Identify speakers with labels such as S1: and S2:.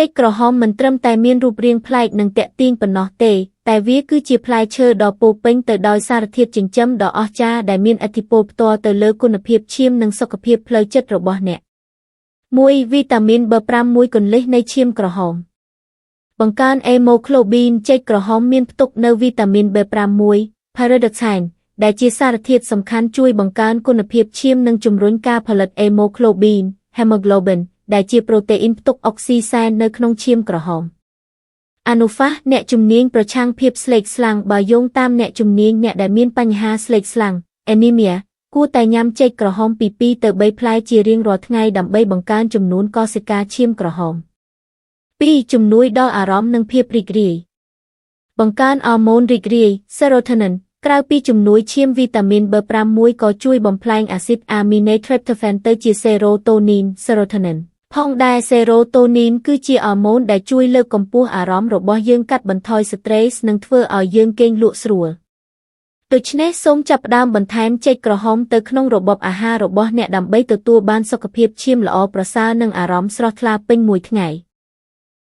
S1: ចេកក្រហមមិនត្រឹមតែមានរូបរាងប្លែកនិងទាក់ទាញប៉ុណ្ណោះទេតែវាគឺជាផ្លែឈើដ៏ពោរពេញទៅដោយសារធាតុចិញ្ចឹមដ៏អស្ចារ្យដែលមានឥទ្ធិពលផ្ទាល់ទៅលើគុណភាពឈាមនិងសុខភាពផ្លូវចិត្តរបស់អ្នក 1. វីតាមីន B5 មួយគន្លឹះនៃឈាមក្រហមបង្កើនអេម៉ូក្លូប៊ីនចេកក្រហមមានផ្ទុកនូវវីតាមីន B5 មួយ Pyridoxine ដែលជាសារធាតុសំខាន់ជួយបង្កើនគុណភាពឈាមនិងជំរុញការផលិតអេម៉ូក្លូប៊ីន Hemoglobin ដែលជាប្រូតេអ៊ីនផ្ទុកអុកស៊ីសែននៅក្នុងឈាមក្រហម អនុហ្វាសអ្នកជំនាញប្រឆាំងភាពស្លេកស្លាំងបើយោងតាមអ្នកជំនាញអ្នកដែលមានបញ្ហាស្លេកស្លាំង Anemia គួរតែញ៉ាំចេកក្រហមពី2ទៅ3ផ្លែជារៀងរាល់ថ្ងៃដើម្បីបង្កើនចំនួនកោសិកាឈាមក្រហម 2. ជំនួយដល់អារម្មណ៍និងភាពរីករាយបង្កើនអរម៉ូនរីករាយ Serotonin ក្រៅពីជំនួយឈាមវីតាមីន B5 មួយក៏ជួយបំប្លែងអាស៊ីតអាមីណេ Tryptophan ទៅជា Serotonin ផងដែរ Serotonin គឺជាអរម៉ូនដែលជួយលើកកម្ពស់អារម្មណ៍របស់យើងកាត់បន្ថយស្ត្រេសនិងធ្វើឲ្យយើងគេងលក់ស្រួលដូច្នេះសូមចាប់ផ្ដើមបន្ថែមចេកក្រហមទៅក្នុងរបបអាហាររបស់អ្នកដើម្បីទទួលបានសុខភាពឈាមល្អប្រសើរនិងអារម្មណ៍ស្រស់ថ្លាពេញមួយថ្ងៃ